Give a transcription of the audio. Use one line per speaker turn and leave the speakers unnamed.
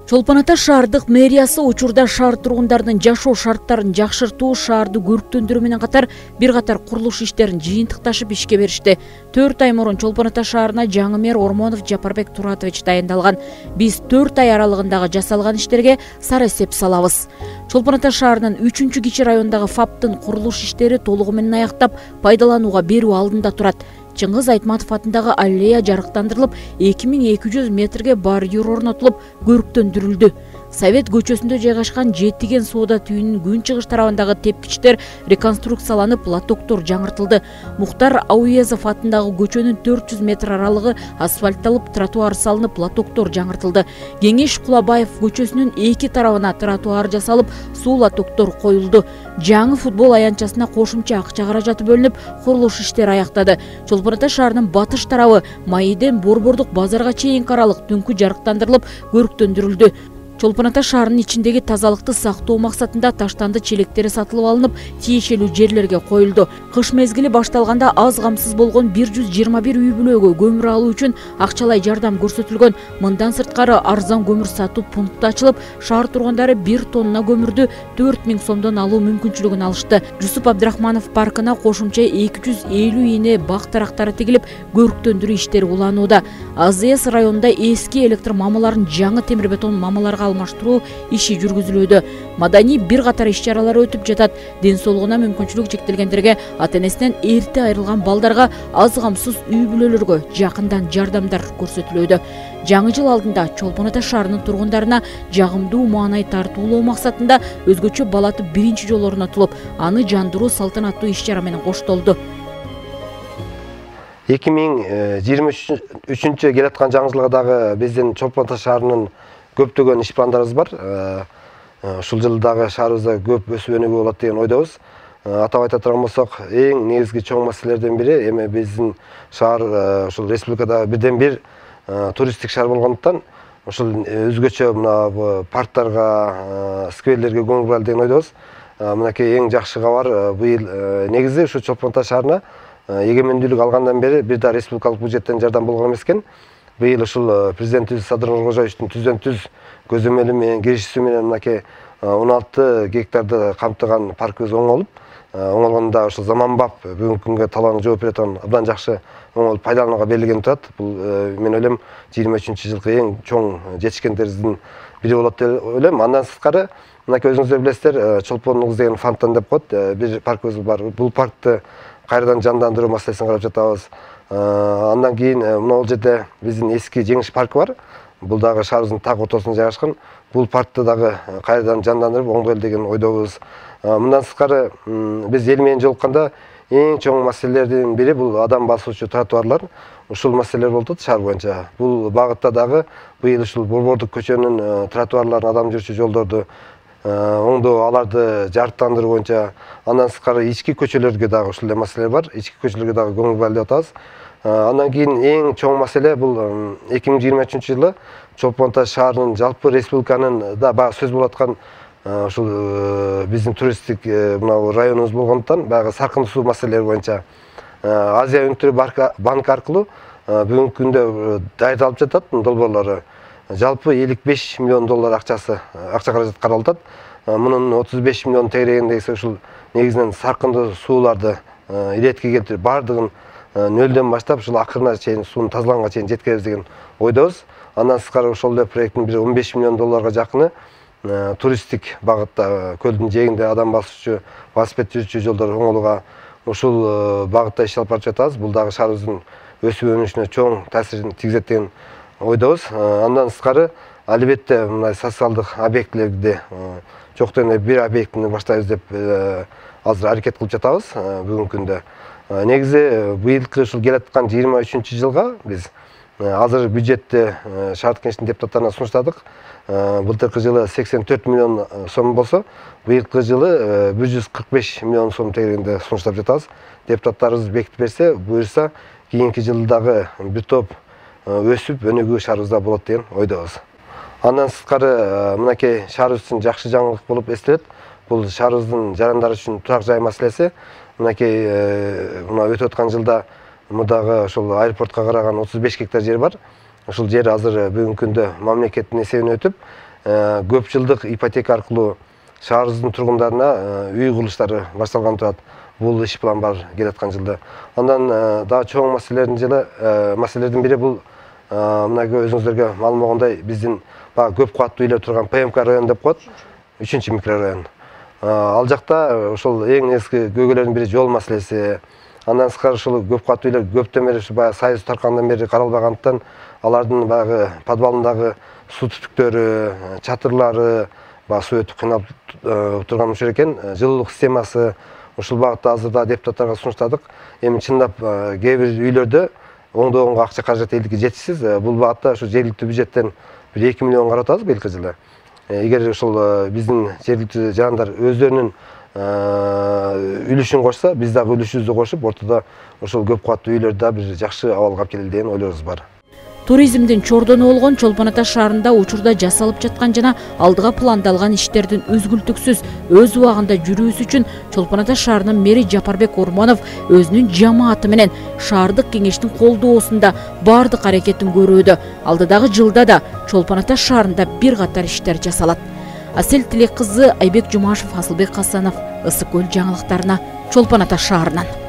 Чолпон Ата шаардык мэриясы учурда шаар тургундардын жашоо шарттарын жакшыртуу, шаарды көрктөндүрүү менен катар бир катар курулуш иштерин жыйынтыкташып ишке беришти. 4 ай мурун Чолпон Ата шаарына жаңы мэр Ормонов Жапарбек Туратович дайындалган. Биз 4 ай аралыгындагы жасалган иштерге сара эсеп салабыз. Чолпон Ата шаарынын 3-чү кичи райондагы ФАПтын курулуш иштери толугу менен аяктап, пайдаланууга берүү алдында турат. Чыңгыз Айтматов атындагы аллея жарыктандырылып, 2200 метрге бордюр орнотулуп, көрктөндүрүлдү. Совет көчөсүндө жайгашкан Жетиген соода түйүнүнүн күнчыгыш тарабындагы тепкичтер реконструкцияланып, лотоктор жаңыртылды. Мухтар Ауезов атындагы көчөнүн 400 метр аралыгы асфальтталып, тротуар салынып, лотоктор жаңыртылды. Кеңеш Кулабаев көчөсүнүн 2 тарабына тротуар жасалып, суу лотоктор коюлду. Жаңы футбол аянтчасына кошумча акча каражаты бөлүнүп, курулуш иштери аяктады. Чолпон Ата шаарынын батыш тарабы Майиден Борбордук базарга чейинки аралык түнкү жарыктандырылып, көрктөндүрүлдү. Чолпон Ата шаарынын ичиндеги тазалыкты сактоо максатында таштанды челектери сатылып алынып, тиешелүү жерлерге коюлду. Кыш мезгили башталганда аз камсыз болгон 121 үй бүлөгө көмүр алуу үчүн акчалай жардам көрсөтүлгөн. Мындан сырткары арзан көмүр сатуу пункты ачылып, шаар тургундары 1 тонна көмүрдү 4000 сомдон алуу мүмкүнчүлүгүн алышты. Жусуп Абдрахманов паркына кошумча 250 ийне бак тарактары тигилип, көрктөндүрүү иштери уланууда. АЗС районунда эски электр мамаларын жаңы темир бетон мамаларга алмаштыруу иши жүргүзүлүүдө. Маданий бир катар иш-чаралар өтүп жатат. Ден соолугуна мүмкүнчүлүк чектелгендерге, ата-энесинен эрте айрылган балдарга, аз камсыз үй бүлөлөргө жакындан жардамдар көрсөтүлүүдө. Жаңы жыл алдында Чолпон Ата шаарынын тургундарына жагымдуу маанай тартуулоо максатында өзгөчө балаты биринчи жолу орнотулуп, аны жандыруу салтанаттуу иш-чара менен коштолду.
2023 келаткан жаңы жылга дагы биздин Чолпон Ата шаарынын көптөгөн иш пландарыбыз бар. Ушул жылдагы шаарыбызда көп өсүп өнүгүү болот деген ойдобуз. Атап айта турган болсок, эң негизги чоң маселелерден бири эми биздин шаар ушул республикада бирден бир туристтик шаар болгондуктан, ушул өзгөчө мына парктарга, скверлерге көңүл буралы деген ойдобуз. Мынакей эң жакшы кабар, быйыл негизи ушу Чолпон Ата шаарына эгемендүүлүк алгандан бери бир да республикалык бюджеттен жардам болгон эмес экен. Быйыл ушул президентибиз Садыр Нуркожоевичтин түздөн-түз көзөмөлү менен киришүүсү менен мынакей 16 гектарды камтыган паркыбыз оңолгондо ушул заманбап бүгүнкү күнгө талабына жооп бере турган абдан жакшы оңолуп пайдаланууга берилген турат. Бул мен ойлойм 23-жылкы эң чоң жетишкендерибиздин бири болот деп ойлойм. Андан сырткары, мынакей өзүңүздөр билесиздер, Чолпонуңуз деген фонтан деп коет, бир паркыбыз бар. Бул паркты кайрадан жандандыруу маселесин карап жатабыз. Андан кийин мына жерде биздин эски Жеңиш паркы бар. Бул дагы шаарыбыздын так ортосунда жайгашкан. Бул паркты дагы кайрадан жандандырып оңдойлу деген ойдобуз. Мындан сырткары, биз эл менен жолукканда эң чоң маселелердин бири бул адам басуучу тротуарлар. Ушул маселелер болот шаар боюнча. Бул багытта дагы быйыл ушул Борбордук көчөнүн тротуарларын, адам жүрчү жолдорду оңдоо, аларды жарыктандыруу боюнча, андан сырткары ички көчөлөргө дагы ушул маселелер бар. Ички көчөлөргө дагы көңүл буралы деп атабыз. Андан кийин эң чоң маселе бул 2023-жылы Чолпон Ата шаарынын жалпы республиканын да баягы сөз болуп аткан ушул биздин туристтик мына районубуз болгондуктан баягы саркын суу маселелери боюнча Азия өнүктүрүү банкы аркылуу бүгүнкү күндө даярдалып жатат долбоорлору. Жалпы 55 миллион доллар акча каражат каралып атат. Мунун 35 миллион тегерегинде ушул негизинен саркындуу сууларды иретке келтирип, бардыгын нөлдөн баштап ушул акырына чейин суунун тазаланганга чейин жеткиребиз деген ойдобуз. Андан сырткары ошол эле проекттин бир 15 миллион долларга жакыны туристтик багытта көлдүн жээгинде адам басуучу, велосипед жүрчү жолдор оңолууга ушул багытта иш алып барып жатабыз. Бул дагы шаарыбыздын өсүп өнүгүшүнө чоң таасирин тийгизет деген ойдобуз. Андан сырткары, албетте мындай социалдык объектилерде жок дегенде бир объектини баштайбыз деп азыр аракет кылып жатабыз бүгүнкү күндө. Негизи быйылкы ушул келаткан 23-жылга биз азыр бюджетти шаардык кеңештин депутаттарына сунуштадык. Былтыркы жылы 84 миллион сом болсо, быйылкы жылы 145 миллион сом тегерегинде сунуштап жатабыз. Депутаттарыбыз бекитип берсе, буюрса, кийинки жылдагы бир топ өсүп өнүгүү шаарыбызда болот деген ойдобуз. Андан сырткары, мынакей шаарыбыз үчүн жакшы жаңылык болуп эстелет. Бул шаарыбыздын жарандары үчүн турак жай маселеси. Мынакей мына өтүп аткан жылда мурдагы ошол аэропортко караган 35 гектар жер бар. Ушул жер азыр бүгүнкү күндө мамлекеттин эсебине өтүп, көп жылдык ипотека аркылуу шаарыбыздын тургундарына үй курулуштары башталган турат. Бул иш план бар келаткан жылда. Андан дагы чоң маселелердин бири бул мына өзүңүздөргө маалым болгондой биздин баягы көп кубаттуу үйлөр турган ПМК район деп коет, 3-чү микрорайон. Ал жакта ошол эң негизги көйгөйлөрдүн бири жол маселеси. Андан сырткары ушул көп кубаттуу үйлөр көптөн бери баягы Союз таркандан бери каралбагандыктан алардын баягы подвалындагы суу түтүктөрү, чатырлары баягы суу өтүп кыйналып турган ушул экен. Жылуулук системасы ушул багытта азырда депутаттарга сунуштадык. Эми чындап кээ бир үйлөрдө оңдогонго акча каражат элдикке жетишсиз. Бул багытта ушу жергиликтүү бюджеттен бир 2 миллион карап атабыз быйылкы жылы. Эгер ушул биздин жергиликтүү жарандар өздөрүнүн үлүшүн кошсо, биз дагы үлүшүбүздү кошуп, ортодо ошол көп кубаттуу үйлөрдү бир жакшы абалга алып келели деген ойлорубуз бар.
Туризмдин чордону болгон Чолпон Ата шаарында учурда жасалып жаткан жана алдыга пландалган иштердин үзгүлтүксүз өз убагында жүрүүсү үчүн Чолпон Ата шаарынын мэри Жапарбек Ормонов өзүнүн жамааты менен шаардык кеңештин колдоосунда бардык аракетин көрүүдө. Алдыдагы жылда да Чолпон Ата шаарында бир катар иштер жасалат. Асел Тилек кызы, Айбек Жумашев, Асылбек Касанов, Ысык көл жаңылыктарына Чолпон Ата шаарынан.